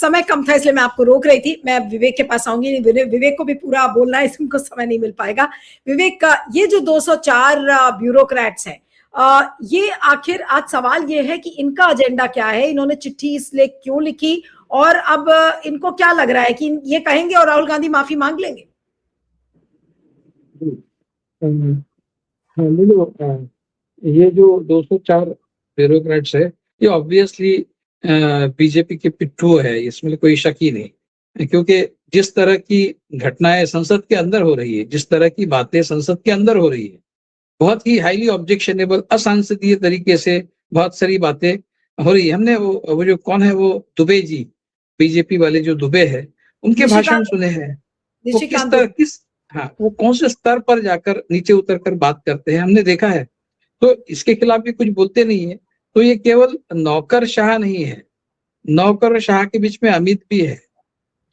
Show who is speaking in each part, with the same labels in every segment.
Speaker 1: समय कम था इसलिए मैं आपको रोक रही थी। मैं विवेक के पास आऊंगी, विवेक को भी पूरा बोलना है, इसको समय नहीं मिल पाएगा। विवेक का ये जो 204 ब्यूरोक्रेट्स हैं, ये आखिर आज सवाल ये है कि इनका एजेंडा क्या है, इन्होंने चिट्ठी इसलिए क्यों लिखी, और अब इनको क्या लग रहा है कि ये कहेंगे और राहुल गांधी माफी मांग लेंगे?
Speaker 2: हाँ, ये जो 204 ब्यूरोक्रेट्स है, ये ऑब्वियसली बीजेपी के पिट्ठू है, इसमें कोई शक ही नहीं। क्योंकि जिस तरह की घटनाएं संसद के अंदर हो रही है, जिस तरह की बातें संसद के अंदर हो रही है, बहुत ही हाईली ऑब्जेक्शनेबल, असंसदीय तरीके से बहुत सारी बातें हो रही है। हमने वो जो कौन है, वो दुबे जी, बीजेपी वाले जो दुबे है, उनके भाषण सुने हैं। वो किस तरह हाँ, वो कौन से स्तर पर जाकर नीचे उतर कर बात करते हैं, हमने देखा है। तो इसके खिलाफ भी कुछ बोलते नहीं है। तो ये केवल नौकर शाह नहीं है, नौकर शाह के बीच में अमित भी है।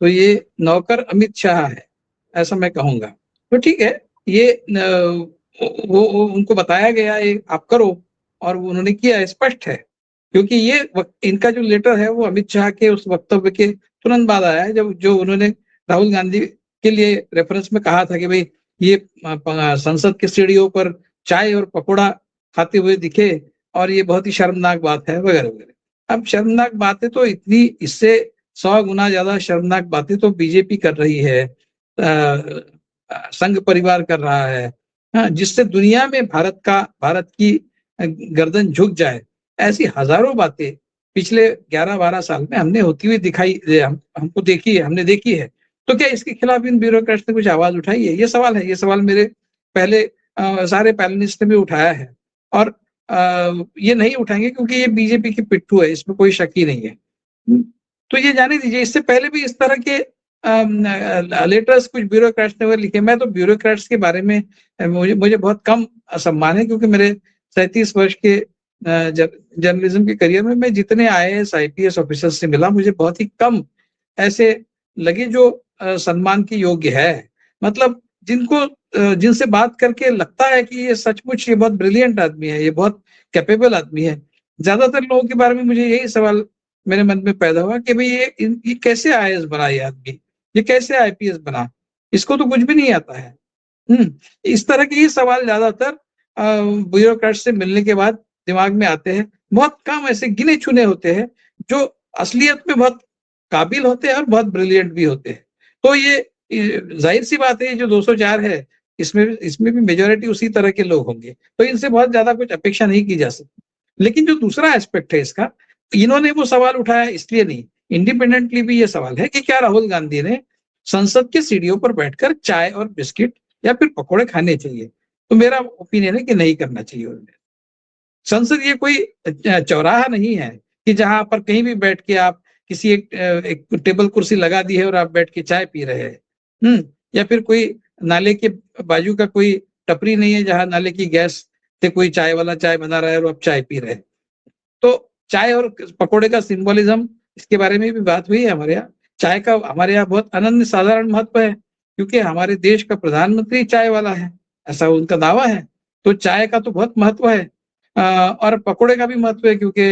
Speaker 2: तो ये नौकर अमित शाह है, ऐसा मैं कहूंगा। तो ठीक है, ये वो उनको बताया गया है आप करो, और उन्होंने किया, स्पष्ट है। क्योंकि ये इनका जो लेटर है वो अमित शाह के उस वक्तव्य के तुरंत बाद आया है, जब जो उन्होंने राहुल गांधी के लिए रेफरेंस में कहा था कि भाई ये संसद के सीढ़ियों पर चाय और पकौड़ा खाते हुए दिखे और ये बहुत ही शर्मनाक बात है, वगैरह वगैरह। अब शर्मनाक बातें तो इतनी, इससे 100 गुना ज्यादा शर्मनाक बातें तो बीजेपी कर रही है, संघ परिवार कर रहा है, हाँ, जिससे दुनिया में भारत की गर्दन झुक जाए। ऐसी हजारों बातें पिछले 11-12 साल में हमने होती हुई हमको देखी है, हमने देखी है। तो क्या इसके खिलाफ इन ब्यूरोक्रेट्स ने कुछ आवाज उठाई है? ये सवाल है। ये सवाल मेरे पहले सारे पैनलिस्ट ने भी उठाया है, और ये नहीं उठाएंगे क्योंकि ये बीजेपी की पिट्ठू है, इसमें कोई शक ही नहीं है। तो ये जाने दीजिए, इससे पहले भी इस तरह के लेटर्स कुछ ब्यूरोक्रेट्स ने लिखे। मैं तो ब्यूरोक्रेट्स के बारे में मुझे बहुत कम सम्मान है, क्योंकि मेरे 37 वर्ष के जर्नलिज्म के करियर में मैं जितने IAS IPS ऑफिसर से मिला, मुझे बहुत ही कम ऐसे लगे जो सम्मान के योग्य है। मतलब जिनसे बात करके लगता है कि ये सचमुच ये बहुत ब्रिलियंट आदमी है, ये बहुत कैपेबल आदमी है। ज्यादातर लोगों के बारे में मुझे यही सवाल मेरे मन में पैदा हुआ कि भाई ये कैसे IAS बना, ये आदमी ये कैसे IPS बना, इसको तो कुछ भी नहीं आता है। इस तरह के ही सवाल ज्यादातर ब्यूरोक्रेट से मिलने के बाद दिमाग में आते हैं। बहुत कम ऐसे गिने चुने होते हैं जो असलियत में बहुत काबिल होते हैं और बहुत ब्रिलियंट भी होते हैं। तो ये जाहिर सी बात है, जो 204 है, इसमें भी मेजोरिटी उसी तरह के लोग होंगे, तो इनसे बहुत ज्यादा कुछ अपेक्षा नहीं की जा सकती। लेकिन जो दूसरा एस्पेक्ट है इसका, इन्होंने वो सवाल उठाया इसलिए नहीं, इंडिपेंडेंटली भी ये सवाल है कि क्या राहुल गांधी ने संसद के सीढ़ियों पर बैठकर चाय और बिस्किट या फिर पकौड़े खाने चाहिए? तो मेरा ओपिनियन है कि नहीं करना चाहिए उन्हें। संसद ये कोई चौराहा नहीं है कि जहां पर कहीं भी बैठ के आप किसी एक टेबल कुर्सी लगा दी है और आप बैठ के चाय पी रहे हैं, या फिर कोई नाले के बाजू का कोई टपरी नहीं है जहां नाले की गैस से कोई चाय वाला चाय बना रहा है और आप चाय पी रहे हैं। तो चाय और पकोड़े का सिंबोलिज्म, इसके बारे में भी बात हुई है हमारे यहाँ। चाय का हमारे यहाँ बहुत अनन्य साधारण महत्व है, क्योंकि हमारे देश का प्रधानमंत्री चाय वाला है, ऐसा उनका दावा है। तो चाय का तो बहुत महत्व है, और पकोड़े का भी महत्व है, क्योंकि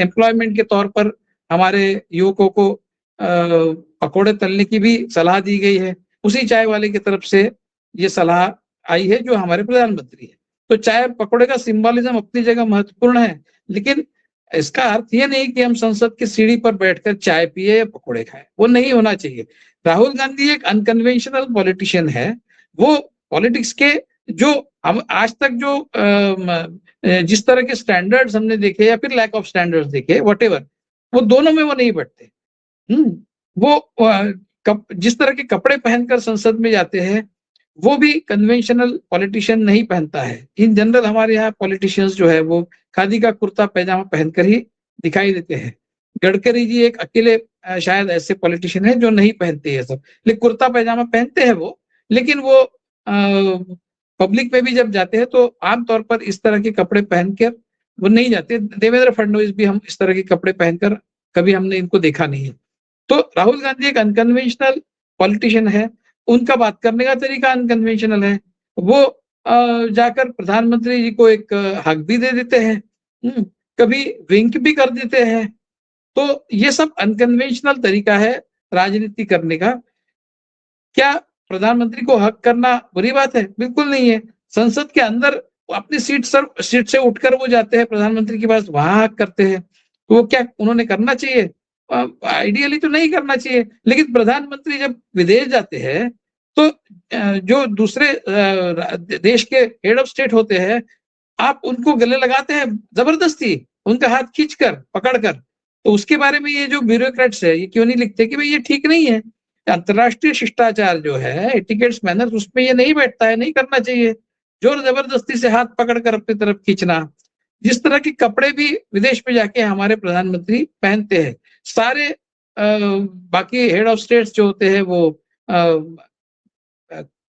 Speaker 2: एम्प्लॉयमेंट के तौर पर हमारे युवकों को पकोड़े तलने की भी सलाह दी गई है। उसी चाय वाले की तरफ से ये सलाह आई है जो हमारे प्रधानमंत्री है। तो चाय और पकोड़े का सिंबोलिज्म अपनी जगह महत्वपूर्ण है, लेकिन इसका अर्थ ये नहीं कि हम संसद की सीढ़ी पर बैठकर चाय पिए या पकोड़े खाएं, वो नहीं होना चाहिए। राहुल गांधी एक अनकन्वेंशनल पॉलिटिशियन है। वो पॉलिटिक्स के जो हम आज तक जो जिस तरह के स्टैंडर्ड्स हमने देखे या फिर लैक ऑफ स्टैंडर्ड्स देखे, व्हाटएवर, वो दोनों में वो नहीं बैठते। वो जिस तरह के कपड़े पहनकर संसद में जाते हैं, वो भी कन्वेंशनल पॉलिटिशियन नहीं पहनता है। इन जनरल हमारे यहाँ पॉलिटिशियंस जो है वो खादी का कुर्ता पैजामा पहनकर ही दिखाई देते हैं। गडकरी जी एक अकेले शायद ऐसे पॉलिटिशियन है जो नहीं पहनते ये सब, लेकिन कुर्ता पैजामा पहनते हैं वो। लेकिन वो पब्लिक में भी जब जाते हैं तो आमतौर पर इस तरह के कपड़े पहनकर वो नहीं जाते। देवेंद्र फडणवीस भी हम इस तरह के कपड़े पहनकर कभी हमने इनको देखा नहीं है। तो राहुल गांधी एक अनकन्वेंशनल पॉलिटिशियन है, उनका बात करने का तरीका अनकन्वेंशनल है। वो जाकर प्रधानमंत्री जी को एक हक भी दे देते हैं, कभी विंक भी कर देते हैं। तो ये सब अनकन्वेंशनल तरीका है राजनीति करने का। क्या प्रधानमंत्री को हक करना बुरी बात है? बिल्कुल नहीं है। संसद के अंदर अपनी सीट से उठकर वो जाते हैं प्रधानमंत्री के पास, वहां हक करते हैं। तो वो क्या उन्होंने करना चाहिए? आइडियली तो नहीं करना चाहिए, लेकिन प्रधानमंत्री जब विदेश जाते हैं तो जो दूसरे देश के हेड ऑफ स्टेट होते हैं, आप उनको गले लगाते हैं जबरदस्ती, उनका हाथ खींचकर, पकड़कर। तो उसके बारे में ये जो ब्यूरोक्रेट्स है, ये क्यों नहीं लिखते कि भाई ये ठीक नहीं है? अंतर्राष्ट्रीय शिष्टाचार जो है, एटिकेट्स मैनर्स, उसमें ये नहीं बैठता है, नहीं करना चाहिए। जोर जबरदस्ती से हाथ पकड़कर अपनी तरफ खींचना। जिस तरह के कपड़े भी विदेश में जाके हमारे प्रधानमंत्री पहनते हैं, सारे बाकी हेड ऑफ स्टेट्स जो होते हैं वो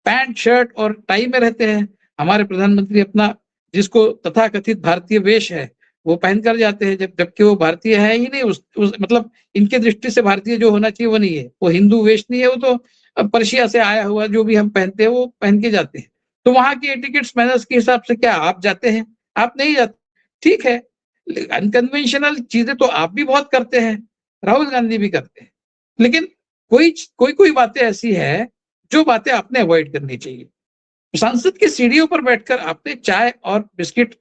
Speaker 2: पैंट शर्ट और टाई में रहते हैं। हमारे प्रधानमंत्री अपना जिसको तथाकथित भारतीय वेश है वो पहनकर जाते हैं, जबकि वो भारतीय है ही नहीं। उस मतलब इनके दृष्टि से भारतीय जो होना चाहिए वो नहीं है, वो हिंदू वेश नहीं है, वो तो पर्शिया से आया हुआ जो भी हम पहनते हैं वो पहन के जाते हैं। तो वहां के एटिकेट्स मैनर्स के हिसाब से क्या आप जाते हैं? आप नहीं जाते, ठीक है। अनकन्वेंशनल चीजें तो आप भी बहुत करते हैं, राहुल गांधी भी करते हैं, लेकिन कोई कोई बातें ऐसी है जो बातें आपने अवॉइड करनी चाहिए। संसद की सीढ़ियों पर बैठकर आपने चाय और बिस्किट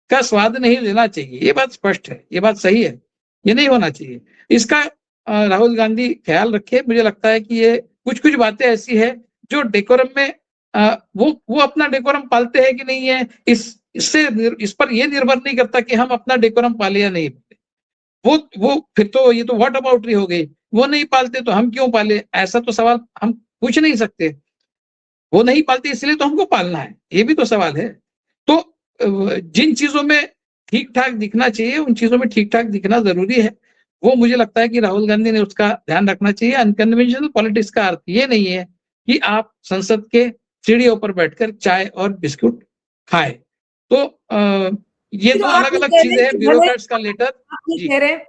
Speaker 2: का स्वाद नहीं लेना चाहिए, ये बात स्पष्ट है, ये बात सही है, ये नहीं होना चाहिए। इसका राहुल गांधी ख्याल रखे। मुझे लगता है कि ये कुछ बातें ऐसी है जो डेकोरम में वो अपना डेकोरम पालते हैं कि नहीं है, इस पर ये निर्भर नहीं करता कि हम अपना डेकोरम पाले या नहीं पाले। वो फिर तो ये तो व्हाट अबाउटरी हो गई, वो नहीं पालते तो हम क्यों पाले? ऐसा तो सवाल हम पूछ नहीं सकते। वो नहीं पालते इसलिए तो हमको पालना है, ये भी तो सवाल है। तो जिन चीजों में ठीक ठाक दिखना चाहिए उन चीजों में ठीक ठाक दिखना जरूरी है। वो मुझे लगता है कि राहुल गांधी ने उसका ध्यान रखना चाहिए। अनकन्वेंशनल पॉलिटिक्स का अर्थ ये नहीं है कि आप संसद के सीढ़ियों पर बैठकर चाय और बिस्कुट खाए। तो ये
Speaker 1: तो
Speaker 2: दो
Speaker 1: आप
Speaker 2: अलग
Speaker 1: ये
Speaker 2: अलग
Speaker 1: कह रहे
Speaker 2: चीजें
Speaker 1: हैं
Speaker 2: हैं,
Speaker 1: कि
Speaker 2: ब्यूरोक्रेट्स का लेटर।
Speaker 1: आप ये
Speaker 2: जी
Speaker 1: कह रहे हैं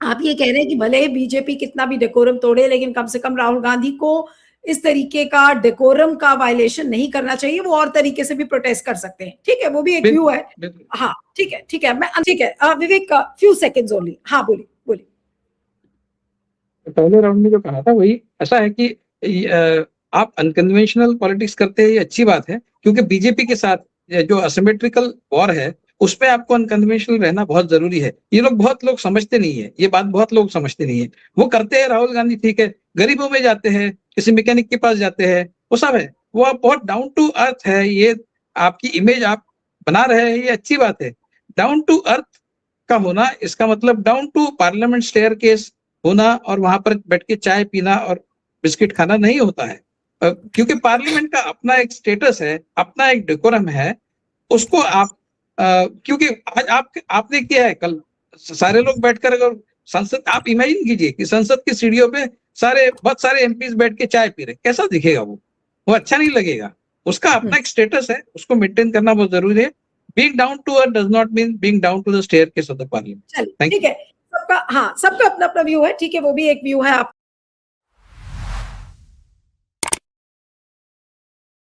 Speaker 1: आप ये कह रहे हैं कि भले ही बीजेपी कितना भी डेकोरम तोड़े, लेकिन कम से कम राहुल गांधी को इस तरीके का डेकोरम का वायलेशन नहीं करना चाहिए। वो और तरीके से भी प्रोटेस्ट कर सकते हैं, ठीक है, वो भी एक व्यू
Speaker 2: बिल्कुल
Speaker 1: है।
Speaker 2: बिल्कुल।
Speaker 1: हाँ ठीक है, मैं ठीक है विवेक फ्यू सेकेंड्स ओनली। हाँ बोलिए बोलिए।
Speaker 2: पहले राउंड में जो कहा था वही ऐसा है कि आप अनकन्वेंशनल पॉलिटिक्स करते हैं, ये अच्छी बात है, क्योंकि बीजेपी के साथ जो असिमेट्रिकल वॉर है उसमें आपको अनकन्वेंशनल रहना बहुत जरूरी है। ये बहुत लोग समझते नहीं है, ये बात बहुत लोग समझते नहीं है। वो करते हैं राहुल गांधी, ठीक है, गरीबों में जाते हैं, किसी मैकेनिक के पास जाते हैं, वो सब है, वो आप बहुत डाउन टू अर्थ है। ये आपकी इमेज आप बना रहे हैं, ये अच्छी बात है। डाउन टू अर्थ का होना इसका मतलब down to parliament staircase होना और वहां पर बैठ के चाय पीना और बिस्किट खाना नहीं होता है। क्योंकि पार्लियामेंट का अपना एक स्टेटस है, अपना एक डेकोरम है। उसको आप क्योंकि आज आपने किया है, कल सारे लोग बैठकर अगर संसद, आप इमेजिन कीजिए कि संसद की सीढ़ियों पे बहुत सारे एमपीज बैठ के चाय पी रहे, कैसा दिखेगा? वो अच्छा नहीं लगेगा। उसका अपना एक स्टेटस है, उसको मेंटेन करना बहुत जरूरी है। Being down to earth does not mean being down to the staircase of the parliament.
Speaker 1: चलिए
Speaker 2: थैंक
Speaker 1: ठीक
Speaker 2: यू।
Speaker 1: है, सबका हाँ सबका अपना अपना व्यू है, ठीक है, वो भी एक व्यू है। आप